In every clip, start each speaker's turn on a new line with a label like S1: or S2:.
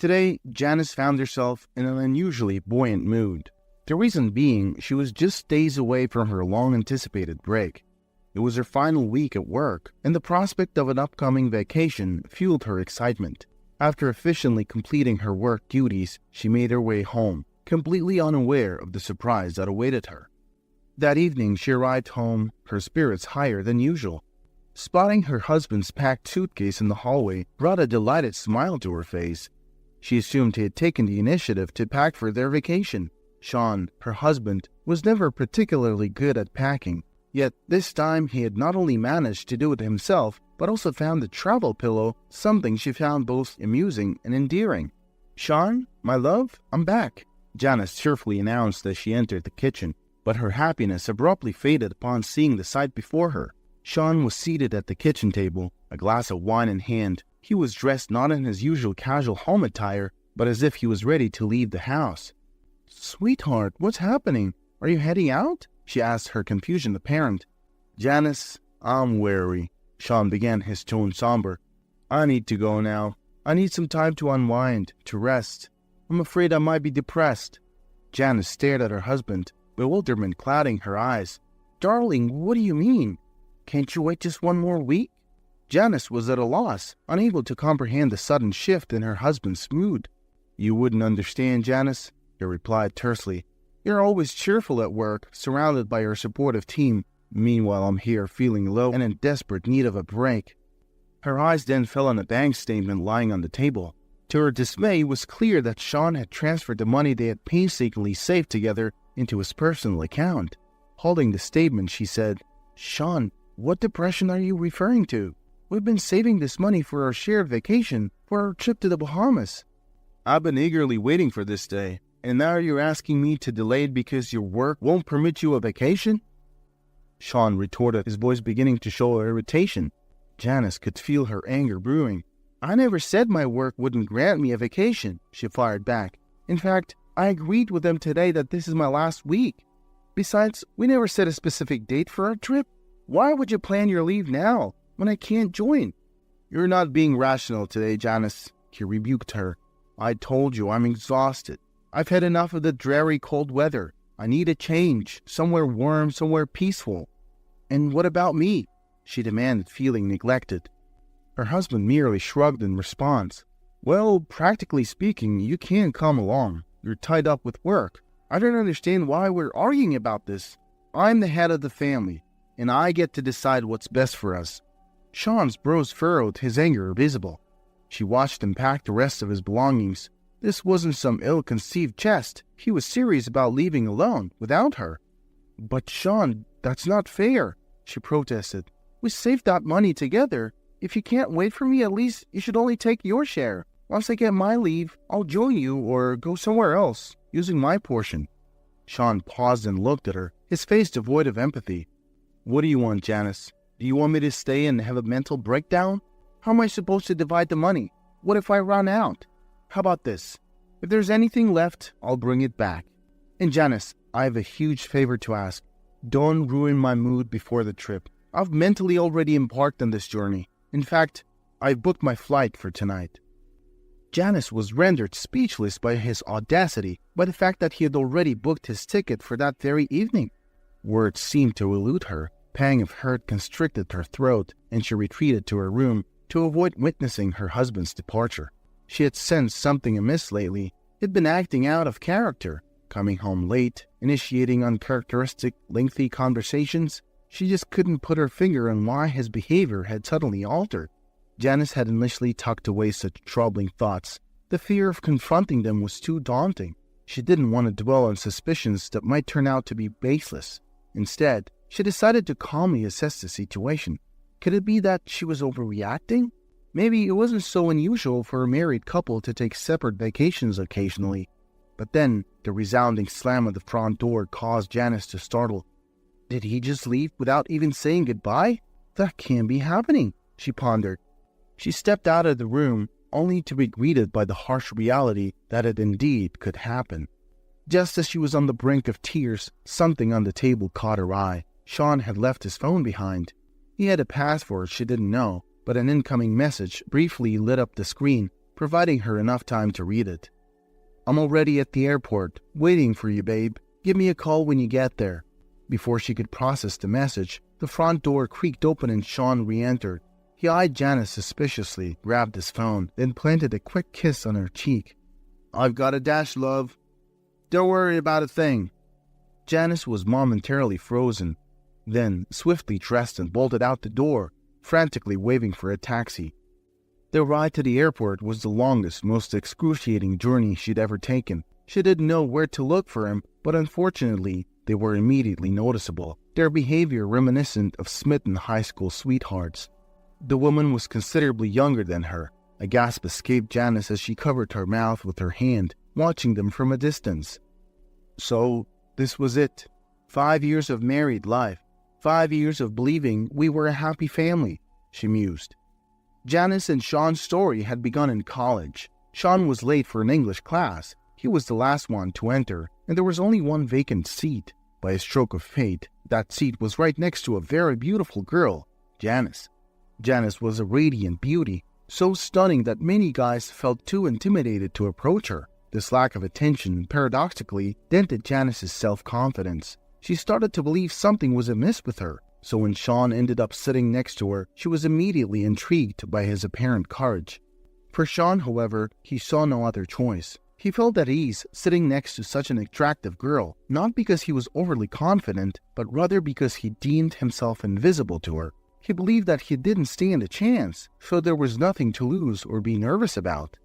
S1: Today, Janice found herself in an unusually buoyant mood. The reason being, she was just days away from her long-anticipated break. It was her final week at work, and the prospect of an upcoming vacation fueled her excitement. After efficiently completing her work duties, she made her way home, completely unaware of the surprise that awaited her. That evening, she arrived home, her spirits higher than usual. Spotting her husband's packed suitcase in the hallway brought a delighted smile to her face. She assumed he had taken the initiative to pack for their vacation. Sean, her husband, was never particularly good at packing, yet this time he had not only managed to do it himself, but also found the travel pillow something she found both amusing and endearing. "Sean, my love, I'm back," Janice cheerfully announced as she entered the kitchen, but her happiness abruptly faded upon seeing the sight before her. Sean was seated at the kitchen table, a glass of wine in hand. He was dressed not in his usual casual home attire, but as if he was ready to leave the house. "Sweetheart, what's happening? Are you heading out?" she asked, her confusion apparent. "Janice, I'm weary," Sean began, his tone somber. "I need to go now. I need some time to unwind, to rest. I'm afraid I might be depressed." Janice stared at her husband, bewilderment clouding her eyes. "Darling, what do you mean? Can't you wait just one more week?" Janice was at a loss, unable to comprehend the sudden shift in her husband's mood. "You wouldn't understand, Janice," he replied tersely. "You're always cheerful at work, surrounded by your supportive team. Meanwhile, I'm here feeling low and in desperate need of a break." Her eyes then fell on a bank statement lying on the table. To her dismay, it was clear that Sean had transferred the money they had painstakingly saved together into his personal account. Holding the statement, she said, "Sean, what depression are you referring to? We've been saving this money for our shared vacation, for our trip to the Bahamas." "I've been eagerly waiting for this day, and now you're asking me to delay it because your work won't permit you a vacation?" Sean retorted, his voice beginning to show irritation. Janice could feel her anger brewing. "I never said my work wouldn't grant me a vacation," she fired back. "In fact, I agreed with them today that this is my last week. Besides, we never set a specific date for our trip. Why would you plan your leave now, when I can't join?" "You're not being rational today, Janice," he rebuked her. "I told you I'm exhausted. I've had enough of the dreary cold weather. I need a change, somewhere warm, somewhere peaceful." "And what about me?" she demanded, feeling neglected. Her husband merely shrugged in response. "Well, practically speaking, you can't come along. You're tied up with work. I don't understand why we're arguing about this. I'm the head of the family, and I get to decide what's best for us." Sean's brows furrowed, his anger visible. She watched him pack the rest of his belongings. This wasn't some ill-conceived jest. He was serious about leaving alone, without her. "But Sean, that's not fair," she protested. "We saved that money together. If you can't wait for me, at least you should only take your share. Once I get my leave, I'll join you or go somewhere else, using my portion." Sean paused and looked at her, his face devoid of empathy. "What do you want, Janice? Do you want me to stay and have a mental breakdown? How am I supposed to divide the money? What if I run out? How about this? If there's anything left, I'll bring it back. And Janice, I have a huge favor to ask. Don't ruin my mood before the trip. I've mentally already embarked on this journey. In fact, I've booked my flight for tonight." Janice was rendered speechless by his audacity, by the fact that he had already booked his ticket for that very evening. Words seemed to elude her. Pang of hurt constricted her throat, and she retreated to her room to avoid witnessing her husband's departure. She had sensed something amiss lately. He'd been acting out of character, coming home late, initiating uncharacteristic, lengthy conversations. She just couldn't put her finger on why his behavior had suddenly altered. Janice had initially tucked away such troubling thoughts. The fear of confronting them was too daunting. She didn't want to dwell on suspicions that might turn out to be baseless. Instead, she decided to calmly assess the situation. Could it be that she was overreacting? Maybe it wasn't so unusual for a married couple to take separate vacations occasionally. But then, the resounding slam of the front door caused Janice to startle. Did he just leave without even saying goodbye? That can't be happening, she pondered. She stepped out of the room, only to be greeted by the harsh reality that it indeed could happen. Just as she was on the brink of tears, something on the table caught her eye. Sean had left his phone behind. He had a password she didn't know, but an incoming message briefly lit up the screen. providing her enough time to read it. "I'm already at the airport, waiting for you, babe. Give me a call when you get there." Before she could process the message, the front door creaked open and Sean re-entered. He eyed Janice suspiciously, grabbed his phone, then planted a quick kiss on her cheek. "I've got a dash, love. Don't worry about a thing." Janice was momentarily frozen, then swiftly dressed and bolted out the door, frantically waving for a taxi. Their ride to the airport was the longest, most excruciating journey she'd ever taken. She didn't know where to look for him, but unfortunately, they were immediately noticeable, their behavior reminiscent of smitten high school sweethearts. The woman was considerably younger than her. A gasp escaped Janice as she covered her mouth with her hand, watching them from a distance. So, this was it. 5 years of married life. 5 years of believing we were a happy family, she mused. Janice and Sean's story had begun in college. Sean was late for an English class. He was the last one to enter, and there was only one vacant seat. By a stroke of fate, that seat was right next to a very beautiful girl, Janice. Janice was a radiant beauty, so stunning that many guys felt too intimidated to approach her. This lack of attention, paradoxically, dented Janice's self-confidence. She started to believe something was amiss with her, so when Sean ended up sitting next to her, she was immediately intrigued by his apparent courage. For Sean, however, he saw no other choice. He felt at ease sitting next to such an attractive girl, not because he was overly confident, but rather because he deemed himself invisible to her. He believed that he didn't stand a chance, so there was nothing to lose or be nervous about.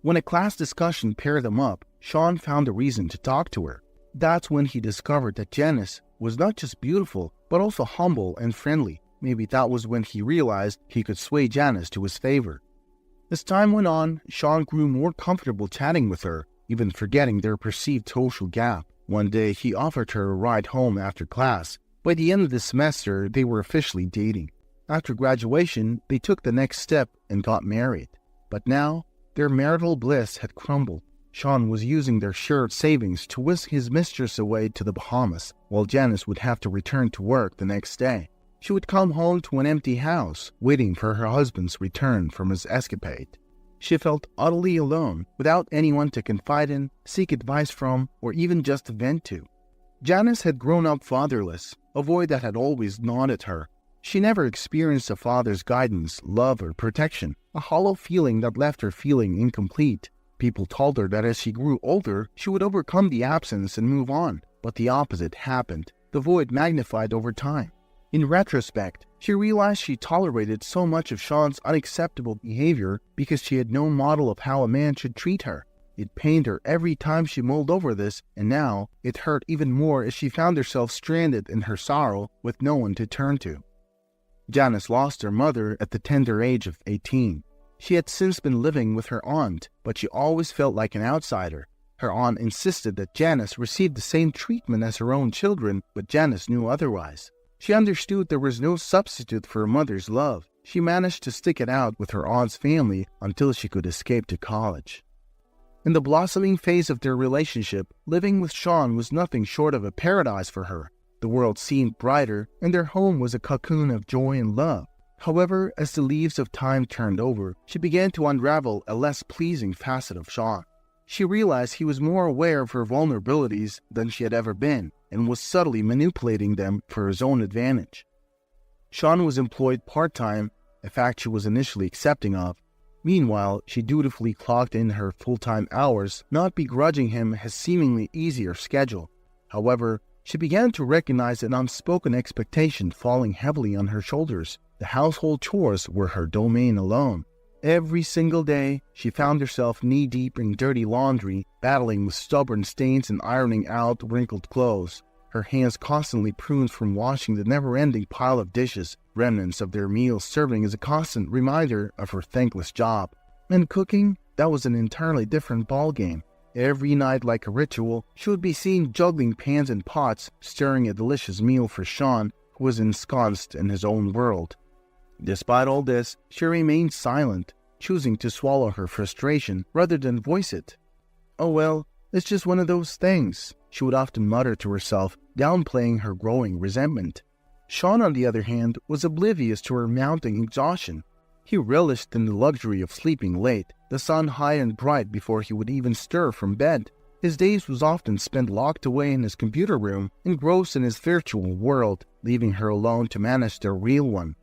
S1: When a class discussion paired them up, Sean found a reason to talk to her. That's when he discovered that Janice was not just beautiful, but also humble and friendly. Maybe that was when he realized he could sway Janice to his favor. As time went on, Sean grew more comfortable chatting with her, even forgetting their perceived social gap. One day, he offered her a ride home after class. By the end of the semester, they were officially dating. After graduation, they took the next step and got married. But now, their marital bliss had crumbled. Sean was using their shared savings to whisk his mistress away to the Bahamas, while Janice would have to return to work the next day. She would come home to an empty house, waiting for her husband's return from his escapade. She felt utterly alone, without anyone to confide in, seek advice from, or even just vent to. Janice had grown up fatherless, a void that had always gnawed at her. She never experienced a father's guidance, love, or protection, a hollow feeling that left her feeling incomplete. People told her that as she grew older, she would overcome the absence and move on, but the opposite happened. The void magnified over time. In retrospect, she realized she tolerated so much of Sean's unacceptable behavior because she had no model of how a man should treat her. It pained her every time she mulled over this, and now it hurt even more as she found herself stranded in her sorrow with no one to turn to. Janice lost her mother at the tender age of 18. She had since been living with her aunt, but she always felt like an outsider. Her aunt insisted that Janice receive the same treatment as her own children, but Janice knew otherwise. She understood there was no substitute for a mother's love. She managed to stick it out with her aunt's family until she could escape to college. In the blossoming phase of their relationship, living with Sean was nothing short of a paradise for her. The world seemed brighter, and their home was a cocoon of joy and love. However, as the leaves of time turned over, she began to unravel a less pleasing facet of Sean. She realized he was more aware of her vulnerabilities than she had ever been, and was subtly manipulating them for his own advantage. Sean was employed part-time, a fact she was initially accepting of. Meanwhile, she dutifully clocked in her full-time hours, not begrudging him his seemingly easier schedule. However, she began to recognize an unspoken expectation falling heavily on her shoulders. The household chores were her domain alone. Every single day, she found herself knee-deep in dirty laundry, battling with stubborn stains and ironing out wrinkled clothes. Her hands constantly pruned from washing the never-ending pile of dishes, remnants of their meals serving as a constant reminder of her thankless job. And cooking, that was an entirely different ballgame. Every night, like a ritual, she would be seen juggling pans and pots, stirring a delicious meal for Sean, who was ensconced in his own world. Despite all this, she remained silent, choosing to swallow her frustration rather than voice it. "Oh well, it's just one of those things," she would often mutter to herself, downplaying her growing resentment. Sean, on the other hand, was oblivious to her mounting exhaustion. He relished in the luxury of sleeping late, the sun high and bright before he would even stir from bed. His days was often spent locked away in his computer room, engrossed in his virtual world, leaving her alone to manage their real one.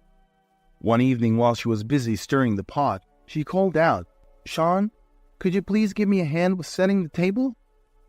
S1: One evening while she was busy stirring the pot, she called out, "Sean, could you please give me a hand with setting the table?"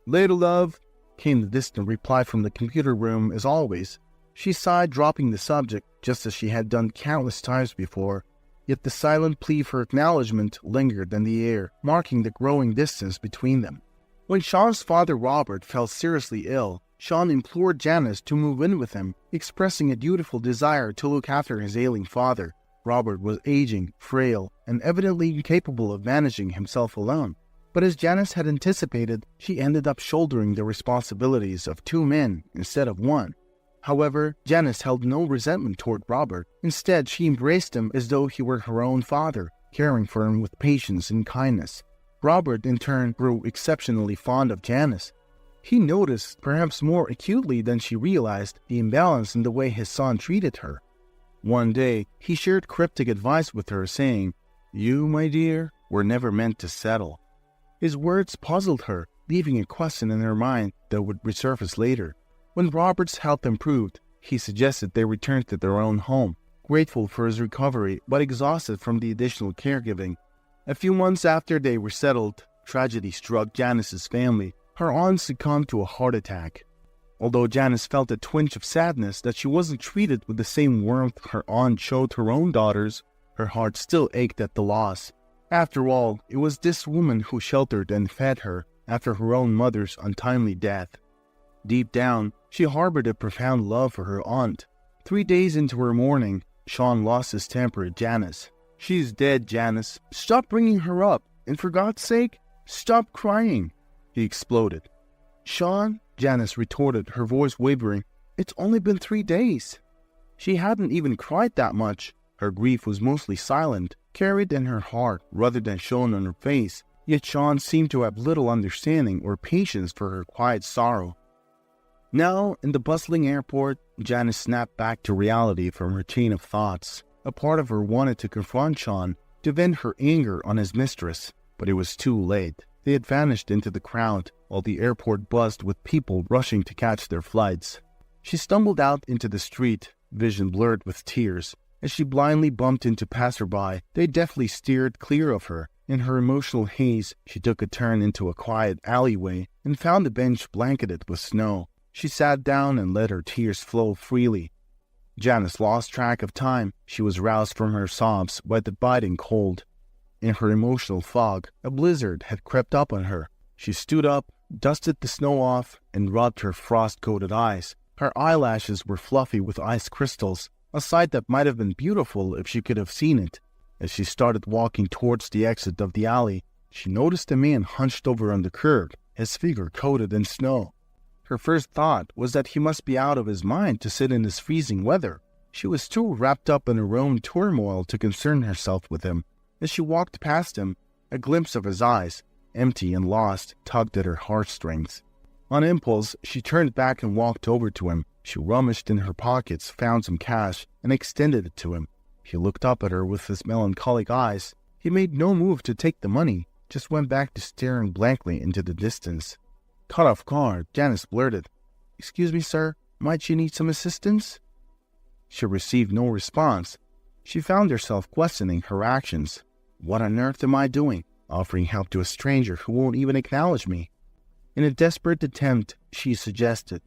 S1: "Later, love," came the distant reply from the computer room as always. She sighed, dropping the subject, just as she had done countless times before. Yet the silent plea for acknowledgement lingered in the air, marking the growing distance between them. When Sean's father Robert fell seriously ill, Sean implored Janice to move in with him, expressing a dutiful desire to look after his ailing father. Robert was aging, frail, and evidently incapable of managing himself alone. But as Janice had anticipated, she ended up shouldering the responsibilities of two men instead of one. However, Janice held no resentment toward Robert. Instead, she embraced him as though he were her own father, caring for him with patience and kindness. Robert, in turn, grew exceptionally fond of Janice. He noticed, perhaps more acutely than she realized, the imbalance in the way his son treated her. One day, he shared cryptic advice with her, saying, "You, my dear, were never meant to settle." His words puzzled her, leaving a question in her mind that would resurface later. When Robert's health improved, he suggested they return to their own home, grateful for his recovery but exhausted from the additional caregiving. A few months after they were settled, tragedy struck Janice's family. Her aunt succumbed to a heart attack. Although Janice felt a twinge of sadness that she wasn't treated with the same warmth her aunt showed her own daughters, her heart still ached at the loss. After all, it was this woman who sheltered and fed her after her own mother's untimely death. Deep down, she harbored a profound love for her aunt. 3 days into her mourning, Sean lost his temper at Janice. "She's dead, Janice. Stop bringing her up, and for God's sake, stop crying," he exploded. "Sean," Janice retorted, her voice wavering, "it's only been 3 days." She hadn't even cried that much. Her grief was mostly silent, carried in her heart rather than shown on her face. Yet Sean seemed to have little understanding or patience for her quiet sorrow. Now, in the bustling airport, Janice snapped back to reality from her chain of thoughts. A part of her wanted to confront Sean, to vent her anger on his mistress, but it was too late. They had vanished into the crowd, while the airport buzzed with people rushing to catch their flights. She stumbled out into the street, vision blurred with tears. As she blindly bumped into passerby, they deftly steered clear of her. In her emotional haze, she took a turn into a quiet alleyway and found a bench blanketed with snow. She sat down and let her tears flow freely. Janice lost track of time. She was roused from her sobs by the biting cold. In her emotional fog, a blizzard had crept up on her. She stood up, dusted the snow off, and rubbed her frost-coated eyes. Her eyelashes were fluffy with ice crystals, a sight that might have been beautiful if she could have seen it. As she started walking towards the exit of the alley, she noticed a man hunched over on the curb, his figure coated in snow. Her first thought was that he must be out of his mind to sit in this freezing weather. She was too wrapped up in her own turmoil to concern herself with him. As she walked past him, a glimpse of his eyes, empty and lost, tugged at her heartstrings. On impulse, she turned back and walked over to him. She rummaged in her pockets, found some cash, and extended it to him. He looked up at her with his melancholic eyes. He made no move to take the money, just went back to staring blankly into the distance. Caught off guard, Janice blurted, "Excuse me, sir, might you need some assistance?" She received no response. She found herself questioning her actions. What on earth am I doing, offering help to a stranger who won't even acknowledge me? In a desperate attempt, she suggested,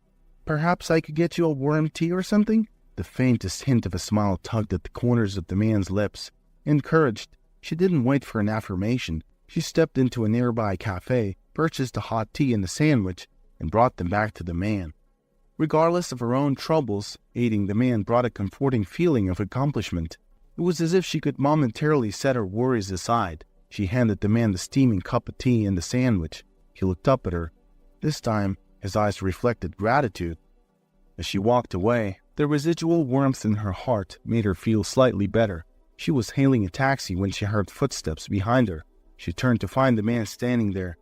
S1: "Perhaps I could get you a warm tea or something?" The faintest hint of a smile tugged at the corners of the man's lips. Encouraged, she didn't wait for an affirmation. She stepped into a nearby cafe, purchased a hot tea and a sandwich, and brought them back to the man. Regardless of her own troubles, aiding the man brought a comforting feeling of accomplishment. It was as if she could momentarily set her worries aside. She handed the man the steaming cup of tea and the sandwich. He looked up at her. This time, his eyes reflected gratitude. As she walked away, the residual warmth in her heart made her feel slightly better. She was hailing a taxi when she heard footsteps behind her. She turned to find the man standing there.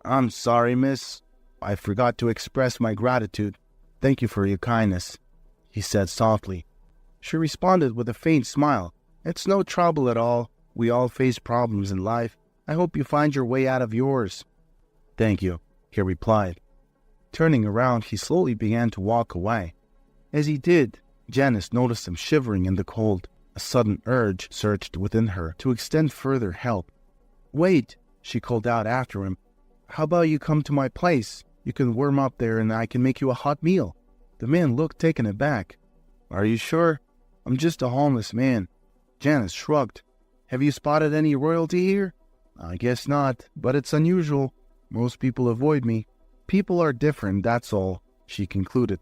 S1: "I'm sorry, miss. I forgot to express my gratitude. Thank you for your kindness," he said softly. She responded with a faint smile. It's no trouble at all. We all face problems in life. I hope you find your way out of yours." "Thank you," he replied. Turning around, he slowly began to walk away. As he did, Janice noticed him shivering in the cold. A sudden urge surged within her to extend further help. "Wait," she called out after him. "How about you come to my place? You can warm up there and I can make you a hot meal." The man looked taken aback. "Are you sure? I'm just a homeless man." Janice shrugged. "Have you spotted any royalty here?" "I guess not, but it's unusual. Most people avoid me. People are different, that's all," she concluded.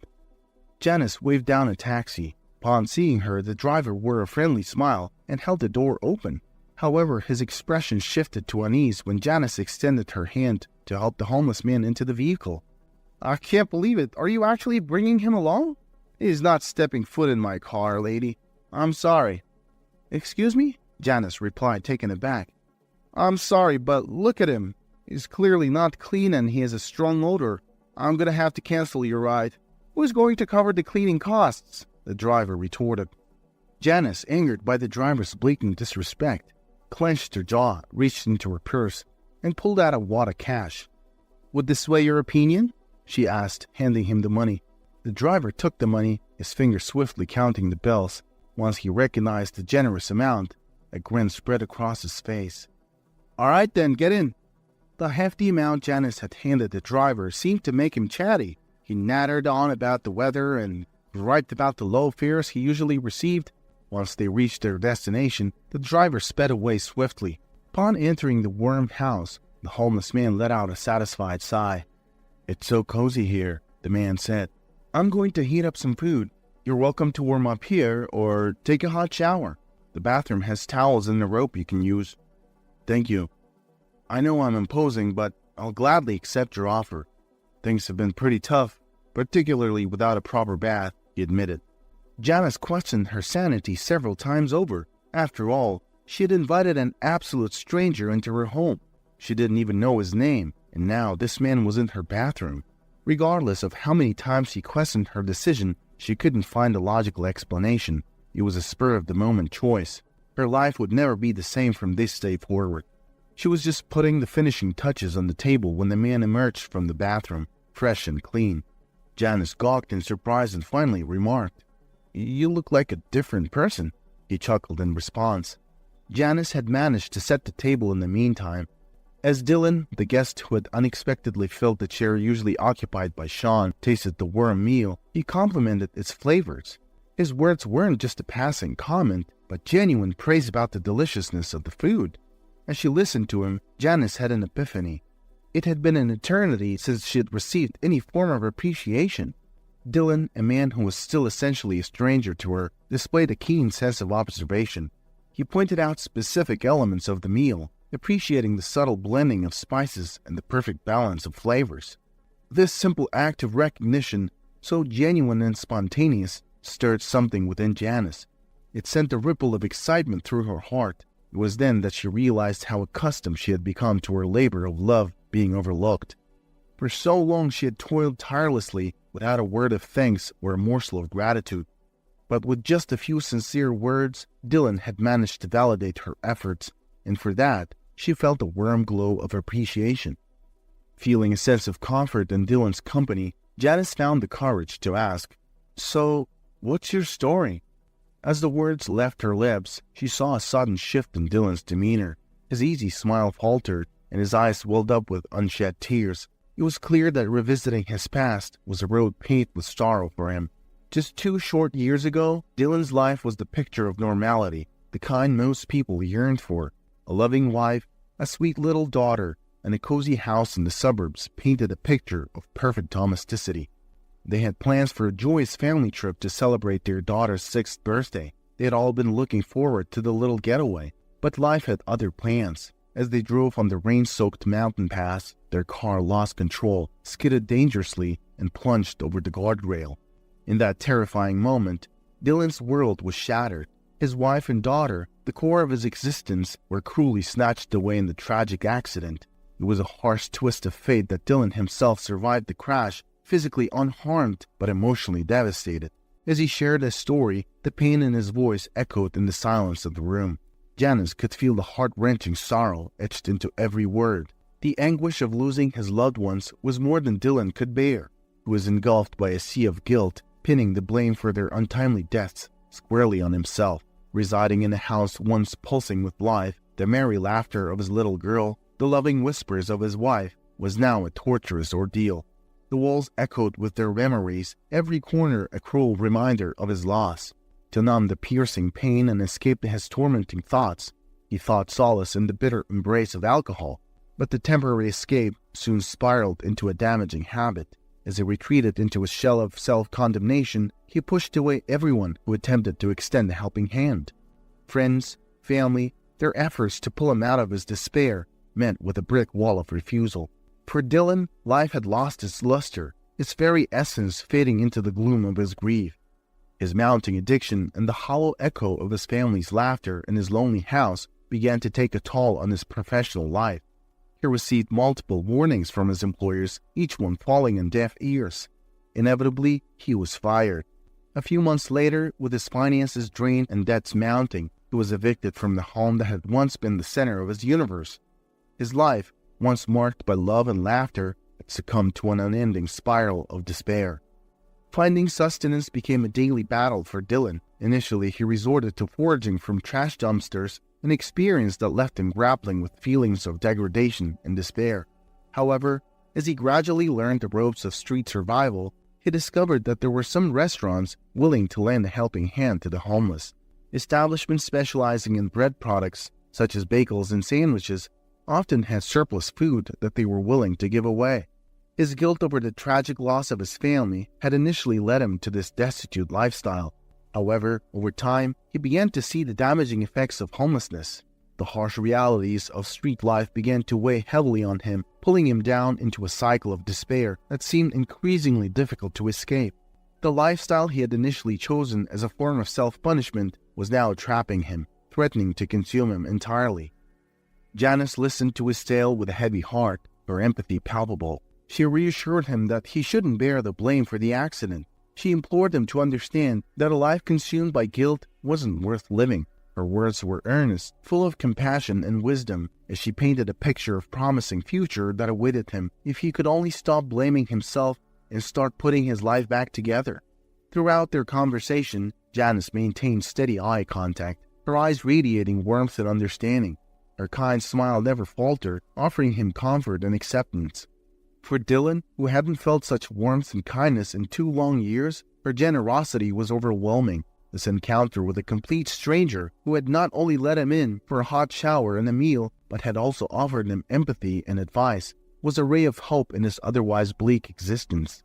S1: Janice waved down a taxi. Upon seeing her, the driver wore a friendly smile and held the door open. However, his expression shifted to unease when Janice extended her hand to help the homeless man into the vehicle. "I can't believe it. Are you actually bringing him along?" "He's not stepping foot in my car, lady. I'm sorry." "Excuse me?" Janice replied, taken aback. "I'm sorry, but look at him. He's clearly not clean and he has a strong odor. I'm going to have to cancel your ride." "Who's going to cover the cleaning costs?" the driver retorted. Janice, angered by the driver's blatant disrespect, clenched her jaw, reached into her purse, and pulled out a wad of cash. "Would this sway your opinion?" she asked, handing him the money. The driver took the money, his fingers swiftly counting the bills. Once he recognized the generous amount, a grin spread across his face. "All right then, get in." The hefty amount Janice had handed the driver seemed to make him chatty. He nattered on about the weather and griped about the low fares he usually received. Once they reached their destination, the driver sped away swiftly. Upon entering the warm house, the homeless man let out a satisfied sigh. "It's so cozy here," the man said. "I'm going to heat up some food. You're welcome to warm up here or take a hot shower. The bathroom has towels and a rope you can use." "Thank you. I know I'm imposing, but I'll gladly accept your offer. Things have been pretty tough, particularly without a proper bath," he admitted. Janice questioned her sanity several times over. After all, she had invited an absolute stranger into her home. She didn't even know his name, and now this man was in her bathroom. Regardless of how many times she questioned her decision, she couldn't find a logical explanation. It was a spur-of-the-moment choice. Her life would never be the same from this day forward. She was just putting the finishing touches on the table when the man emerged from the bathroom, fresh and clean. Janice gawked in surprise and finally remarked, "You look like a different person," he chuckled in response. Janice had managed to set the table in the meantime. As Dylan, the guest who had unexpectedly filled the chair usually occupied by Sean, tasted the warm meal, he complimented its flavors. His words weren't just a passing comment, but genuine praise about the deliciousness of the food. As she listened to him, Janice had an epiphany. It had been an eternity since she had received any form of appreciation. Dylan, a man who was still essentially a stranger to her, displayed a keen sense of observation. He pointed out specific elements of the meal, appreciating the subtle blending of spices and the perfect balance of flavors. This simple act of recognition, so genuine and spontaneous, stirred something within Janice. It sent a ripple of excitement through her heart. It was then that she realized how accustomed she had become to her labor of love being overlooked. For so long she had toiled tirelessly without a word of thanks or a morsel of gratitude. But with just a few sincere words, Dylan had managed to validate her efforts, and for that, she felt a warm glow of appreciation. Feeling a sense of comfort in Dylan's company, Janice found the courage to ask, "So, what's your story?" As the words left her lips, she saw a sudden shift in Dylan's demeanor. His easy smile faltered, and his eyes welled up with unshed tears. It was clear that revisiting his past was a road paved with sorrow for him. Just 2 short years ago, Dylan's life was the picture of normality, the kind most people yearned for. A loving wife, a sweet little daughter, and a cozy house in the suburbs painted a picture of perfect domesticity. They had plans for a joyous family trip to celebrate their daughter's 6th birthday. They had all been looking forward to the little getaway, but life had other plans. As they drove on the rain-soaked mountain pass, their car lost control, skidded dangerously, and plunged over the guardrail. In that terrifying moment, Dylan's world was shattered. His wife and daughter, the core of his existence, were cruelly snatched away in the tragic accident. It was a harsh twist of fate that Dylan himself survived the crash, physically unharmed but emotionally devastated. As he shared his story, the pain in his voice echoed in the silence of the room. Janice could feel the heart-wrenching sorrow etched into every word. The anguish of losing his loved ones was more than Dylan could bear. He was engulfed by a sea of guilt, pinning the blame for their untimely deaths squarely on himself. Residing in a house once pulsing with life, the merry laughter of his little girl, the loving whispers of his wife, was now a torturous ordeal. The walls echoed with their memories, every corner a cruel reminder of his loss. To numb the piercing pain and escape his tormenting thoughts, he sought solace in the bitter embrace of alcohol, but the temporary escape soon spiraled into a damaging habit. As he retreated into a shell of self-condemnation, he pushed away everyone who attempted to extend a helping hand. Friends, family, their efforts to pull him out of his despair met with a brick wall of refusal. For Dylan, life had lost its luster, its very essence fading into the gloom of his grief. His mounting addiction and the hollow echo of his family's laughter in his lonely house began to take a toll on his professional life. He received multiple warnings from his employers, each one falling on deaf ears. Inevitably, he was fired. A few months later, with his finances drained and debts mounting, he was evicted from the home that had once been the center of his universe. His life, once marked by love and laughter, had succumbed to an unending spiral of despair. Finding sustenance became a daily battle for Dylan. Initially, he resorted to foraging from trash dumpsters, an experience that left him grappling with feelings of degradation and despair. However, as he gradually learned the ropes of street survival, he discovered that there were some restaurants willing to lend a helping hand to the homeless. Establishments specializing in bread products, such as bagels and sandwiches, often had surplus food that they were willing to give away. His guilt over the tragic loss of his family had initially led him to this destitute lifestyle. However, over time, he began to see the damaging effects of homelessness. The harsh realities of street life began to weigh heavily on him, pulling him down into a cycle of despair that seemed increasingly difficult to escape. The lifestyle he had initially chosen as a form of self-punishment was now trapping him, threatening to consume him entirely. Janice listened to his tale with a heavy heart, her empathy palpable. She reassured him that he shouldn't bear the blame for the accident. She implored him to understand that a life consumed by guilt wasn't worth living. Her words were earnest, full of compassion and wisdom, as she painted a picture of promising future that awaited him if he could only stop blaming himself and start putting his life back together. Throughout their conversation, Janice maintained steady eye contact, her eyes radiating warmth and understanding. Her kind smile never faltered, offering him comfort and acceptance. For Dylan, who hadn't felt such warmth and kindness in 2 long years, her generosity was overwhelming. This encounter with a complete stranger who had not only let him in for a hot shower and a meal, but had also offered him empathy and advice, was a ray of hope in his otherwise bleak existence.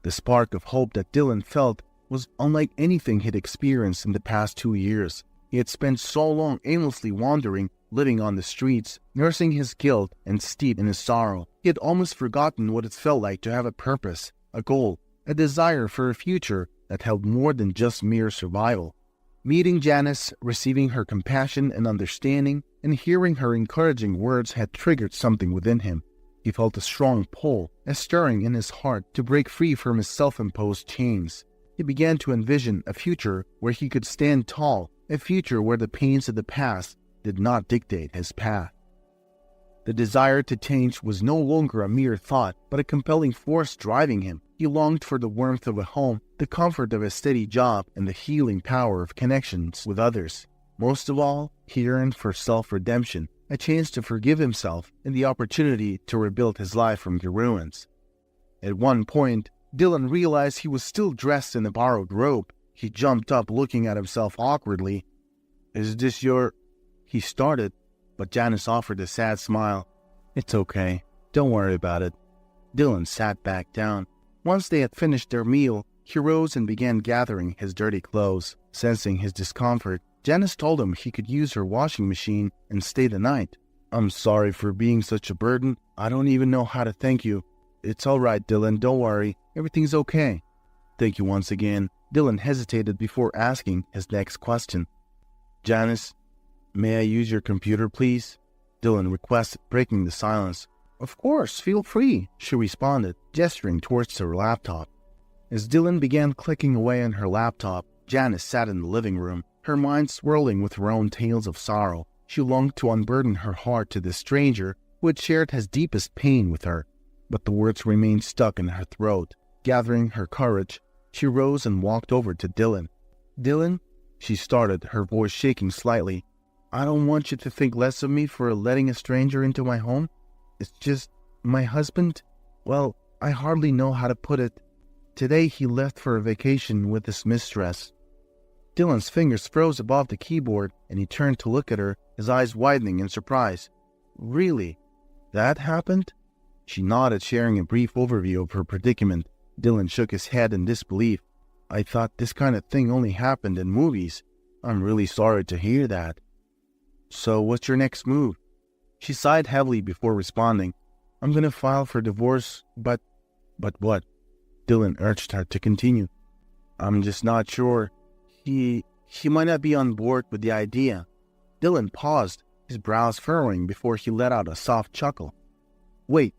S1: The spark of hope that Dylan felt was unlike anything he'd experienced in the past 2 years. He had spent so long aimlessly wandering, living on the streets, nursing his guilt and steeped in his sorrow. He had almost forgotten what it felt like to have a purpose, a goal, a desire for a future that held more than just mere survival. Meeting Janice, receiving her compassion and understanding, and hearing her encouraging words had triggered something within him. He felt a strong pull, a stirring in his heart to break free from his self-imposed chains. He began to envision a future where he could stand tall, a future where the pains of the past did not dictate his path. The desire to change was no longer a mere thought, but a compelling force driving him. He longed for the warmth of a home, the comfort of a steady job, and the healing power of connections with others. Most of all, he yearned for self-redemption, a chance to forgive himself, and the opportunity to rebuild his life from the ruins. At one point, Dylan realized he was still dressed in a borrowed robe. He jumped up, looking at himself awkwardly. "Is this your—" he started, but Janice offered a sad smile. "It's okay. Don't worry about it." Dylan sat back down. Once they had finished their meal, he rose and began gathering his dirty clothes. Sensing his discomfort, Janice told him he could use her washing machine and stay the night. "I'm sorry for being such a burden. I don't even know how to thank you." "It's all right, Dylan. Don't worry. Everything's okay." "Thank you once again." Dylan hesitated before asking his next question. "Janice, may I use your computer, please?" Dylan requested, breaking the silence. "Of course, feel free," she responded, gesturing towards her laptop. As Dylan began clicking away on her laptop, Janice sat in the living room, her mind swirling with her own tales of sorrow. She longed to unburden her heart to this stranger who had shared his deepest pain with her, but the words remained stuck in her throat. Gathering her courage, she rose and walked over to Dylan. "Dylan," she started, her voice shaking slightly, "I don't want you to think less of me for letting a stranger into my home. It's just, my husband, well, I hardly know how to put it. Today he left for a vacation with his mistress." Dylan's fingers froze above the keyboard, and he turned to look at her, his eyes widening in surprise. "Really? That happened?" She nodded, sharing a brief overview of her predicament. Dylan shook his head in disbelief. "I thought this kind of thing only happened in movies. I'm really sorry to hear that." "So what's your next move?" She sighed heavily before responding. "I'm going to file for divorce, but..." "But what?" Dylan urged her to continue. "I'm just not sure. He might not be on board with the idea." Dylan paused, his brows furrowing before he let out a soft chuckle. "Wait,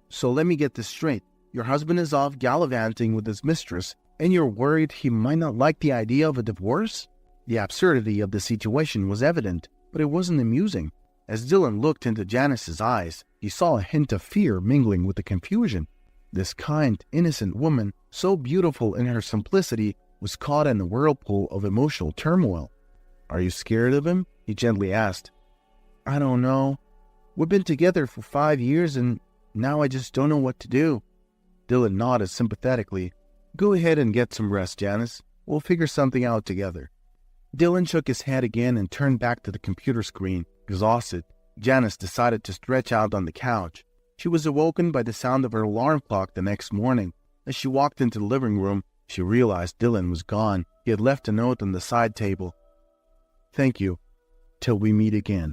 S1: so let me get this straight. Your husband is off gallivanting with his mistress, and you're worried he might not like the idea of a divorce?" The absurdity of the situation was evident, but it wasn't amusing. As Dylan looked into Janice's eyes, he saw a hint of fear mingling with the confusion. This kind, innocent woman, so beautiful in her simplicity, was caught in a whirlpool of emotional turmoil. "Are you scared of him?" he gently asked. "I don't know. We've been together for 5 years, and now I just don't know what to do." Dylan nodded sympathetically. "Go ahead and get some rest, Janice. We'll figure something out together." Dylan shook his head again and turned back to the computer screen. Exhausted, Janice decided to stretch out on the couch. She was awoken by the sound of her alarm clock the next morning. As she walked into the living room, she realized Dylan was gone. He had left a note on the side table. "Thank you. Till we meet again."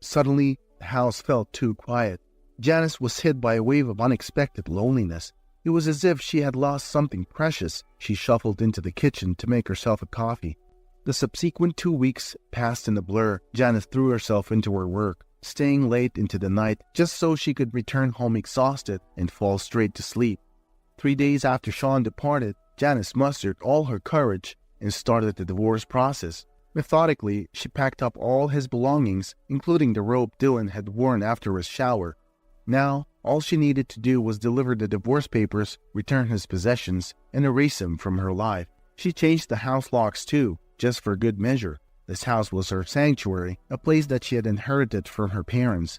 S1: Suddenly, the house felt too quiet. Janice was hit by a wave of unexpected loneliness. It was as if she had lost something precious. She shuffled into the kitchen to make herself a coffee. The subsequent 2 weeks passed in a blur. Janice threw herself into her work, staying late into the night just so she could return home exhausted and fall straight to sleep. 3 days after Sean departed, Janice mustered all her courage and started the divorce process. Methodically, she packed up all his belongings, including the robe Dylan had worn after his shower. Now, all she needed to do was deliver the divorce papers, return his possessions, and erase him from her life. She changed the house locks too, just for good measure. This house was her sanctuary, a place that she had inherited from her parents.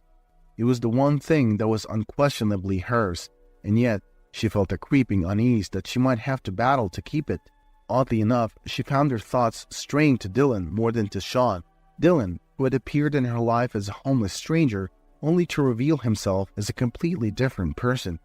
S1: It was the one thing that was unquestionably hers, and yet she felt a creeping unease that she might have to battle to keep it. Oddly enough, she found her thoughts straying to Dylan more than to Sean. Dylan, who had appeared in her life as a homeless stranger, only to reveal himself as a completely different person.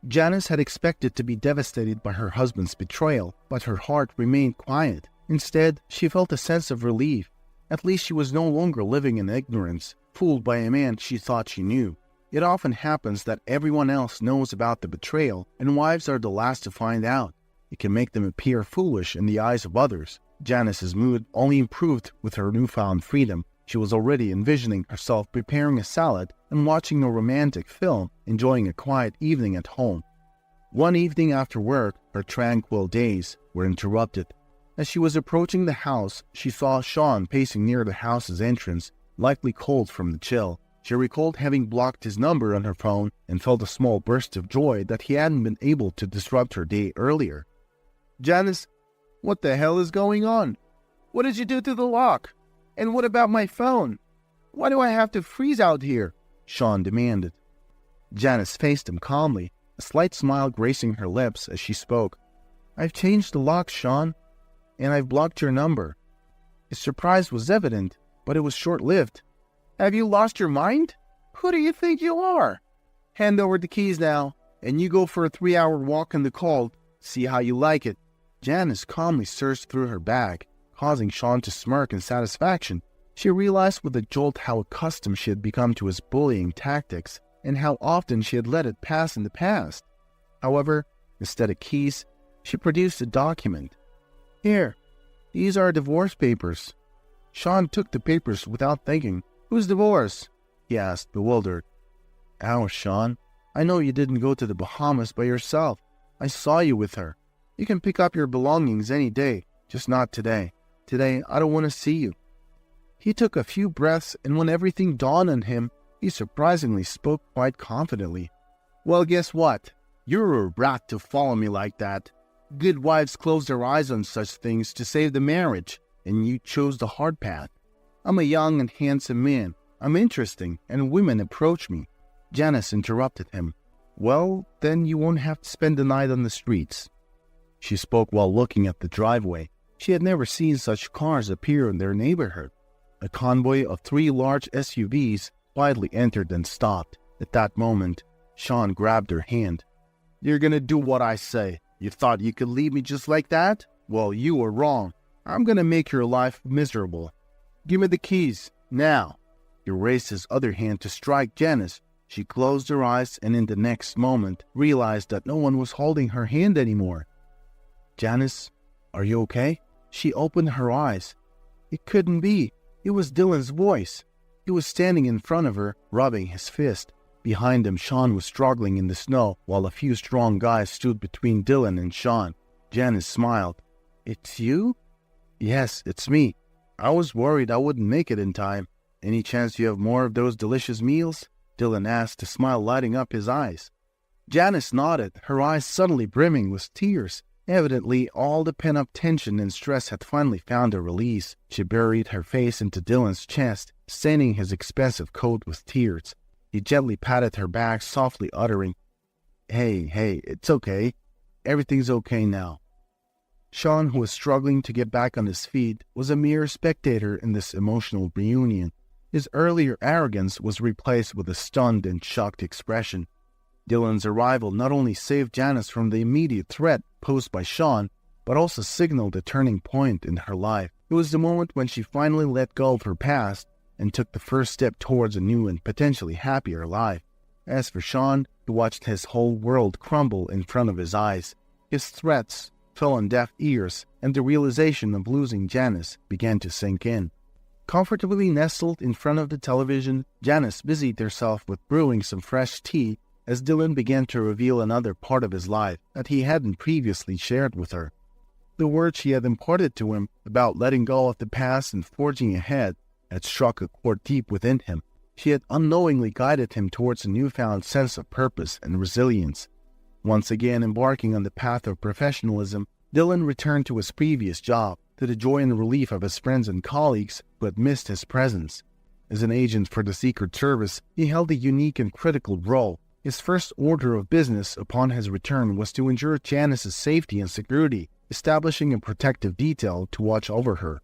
S1: Janice had expected to be devastated by her husband's betrayal, but her heart remained quiet. Instead, she felt a sense of relief. At least she was no longer living in ignorance, fooled by a man she thought she knew. It often happens that everyone else knows about the betrayal, and wives are the last to find out. It can make them appear foolish in the eyes of others. Janice's mood only improved with her newfound freedom. She was already envisioning herself preparing a salad and watching a romantic film, enjoying a quiet evening at home. One evening after work, her tranquil days were interrupted. As she was approaching the house, she saw Sean pacing near the house's entrance, likely cold from the chill. She recalled having blocked his number on her phone and felt a small burst of joy that he hadn't been able to disrupt her day earlier. "Janice, what the hell is going on? What did you do to the lock? And what about my phone? Why do I have to freeze out here?" Sean demanded. Janice faced him calmly, a slight smile gracing her lips as she spoke. "I've changed the lock, Sean, and I've blocked your number." His surprise was evident, but it was short-lived. "Have you lost your mind? Who do you think you are? Hand over the keys now, and you go for a 3-hour walk in the cold. See how you like it." Janice calmly searched through her bag, causing Sean to smirk in satisfaction. She realized with a jolt how accustomed she had become to his bullying tactics, and how often she had let it pass in the past. However, instead of keys, she produced a document. "Here, these are divorce papers." Sean took the papers without thinking. "Whose divorce?" he asked, bewildered. "Ours, Sean. I know you didn't go to the Bahamas by yourself. I saw you with her." You can pick up your belongings any day, just not today. Today, I don't want to see you." He took a few breaths, and when everything dawned on him, he surprisingly spoke quite confidently. "Well, guess what? You're a brat to follow me like that. Good wives close their eyes on such things to save the marriage, and you chose the hard path. I'm a young and handsome man. I'm interesting, and women approach me." Janice interrupted him. "Well, then you won't have to spend the night on the streets." She spoke while looking at the driveway. She had never seen such cars appear in their neighborhood. A convoy of 3 large SUVs quietly entered and stopped. At that moment, Sean grabbed her hand. "You're gonna do what I say. You thought you could leave me just like that? Well, you were wrong. I'm gonna make your life miserable. Give me the keys, now." He raised his other hand to strike Janice. She closed her eyes and in the next moment realized that no one was holding her hand anymore. "Janice, are you okay?" She opened her eyes. It couldn't be. It was Dylan's voice. He was standing in front of her, rubbing his fist. Behind him, Sean was struggling in the snow, while a few strong guys stood between Dylan and Sean. Janice smiled. "It's you?" "Yes, it's me. I was worried I wouldn't make it in time. Any chance you have more of those delicious meals?" Dylan asked, a smile lighting up his eyes. Janice nodded, her eyes suddenly brimming with tears. Evidently, all the pent-up tension and stress had finally found a release. She buried her face into Dylan's chest, staining his expensive coat with tears. He gently patted her back, softly uttering, Hey, it's okay. Everything's okay now." Sean, who was struggling to get back on his feet, was a mere spectator in this emotional reunion. His earlier arrogance was replaced with a stunned and shocked expression. Dylan's arrival not only saved Janice from the immediate threat posed by Sean, but also signaled a turning point in her life. It was the moment when she finally let go of her past and took the first step towards a new and potentially happier life. As for Sean, he watched his whole world crumble in front of his eyes. His threats fell on deaf ears, and the realization of losing Janice began to sink in. Comfortably nestled in front of the television, Janice busied herself with brewing some fresh tea as Dylan began to reveal another part of his life that he hadn't previously shared with her. The words she had imparted to him about letting go of the past and forging ahead had struck a chord deep within him. She had unknowingly guided him towards a newfound sense of purpose and resilience. Once again embarking on the path of professionalism, Dylan returned to his previous job, to the joy and relief of his friends and colleagues who had missed his presence. As an agent for the Secret Service, he held a unique and critical role. His first order of business upon his return was to ensure Janice's safety and security, establishing a protective detail to watch over her.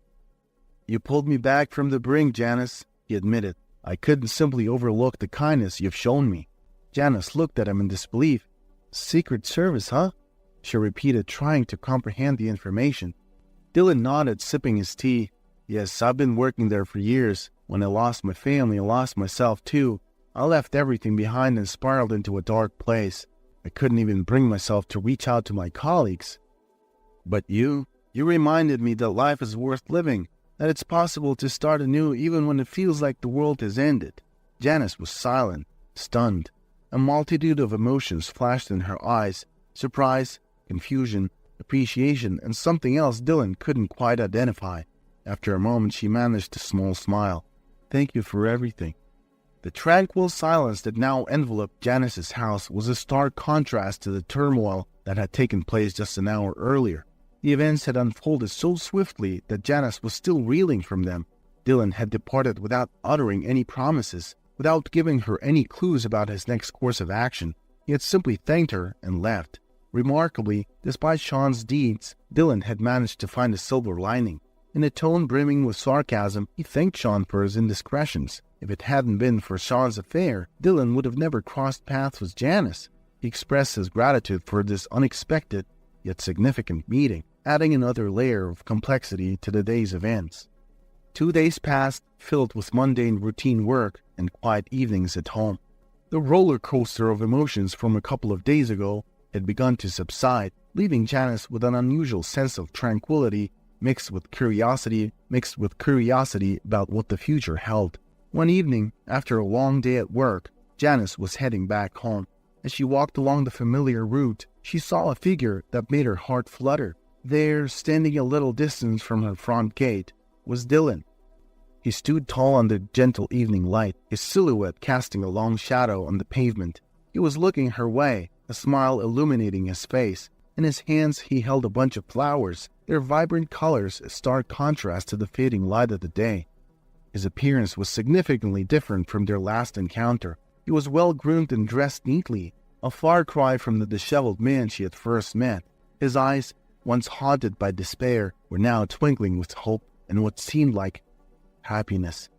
S1: "You pulled me back from the brink, Janice," he admitted. "I couldn't simply overlook the kindness you've shown me." Janice looked at him in disbelief. "Secret Service, huh?" she repeated, trying to comprehend the information. Dylan nodded, sipping his tea. "Yes, I've been working there for years. When I lost my family, I lost myself too. I left everything behind and spiraled into a dark place. I couldn't even bring myself to reach out to my colleagues. But you reminded me that life is worth living, that it's possible to start anew even when it feels like the world has ended." Janice was silent, stunned. A multitude of emotions flashed in her eyes: surprise, confusion, appreciation, and something else Dylan couldn't quite identify. After a moment, she managed a small smile. "Thank you for everything." The tranquil silence that now enveloped Janice's house was a stark contrast to the turmoil that had taken place just an hour earlier. The events had unfolded so swiftly that Janice was still reeling from them. Dylan had departed without uttering any promises, without giving her any clues about his next course of action. He had simply thanked her and left. Remarkably, despite Sean's deeds, Dylan had managed to find a silver lining. In a tone brimming with sarcasm, he thanked Sean for his indiscretions. If it hadn't been for Sean's affair, Dylan would have never crossed paths with Janice. He expressed his gratitude for this unexpected yet significant meeting, adding another layer of complexity to the day's events. 2 days passed, filled with mundane routine work and quiet evenings at home. The roller coaster of emotions from a couple of days ago had begun to subside, leaving Janice with an unusual sense of tranquility mixed with curiosity about what the future held. One evening, after a long day at work, Janice was heading back home. As she walked along the familiar route, she saw a figure that made her heart flutter. There, standing a little distance from her front gate, was Dylan. He stood tall under the gentle evening light, his silhouette casting a long shadow on the pavement. He was looking her way, a smile illuminating his face. In his hands he held a bunch of flowers, their vibrant colors a stark contrast to the fading light of the day. His appearance was significantly different from their last encounter. He was well-groomed and dressed neatly, a far cry from the disheveled man she had first met. His eyes, once haunted by despair, were now twinkling with hope and what seemed like happiness.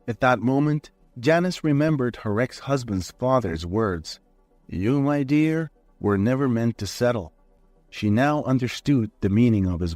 S1: At that moment, Janice remembered her ex-husband's father's words. "You, my dear, were never meant to settle." She now understood the meaning of his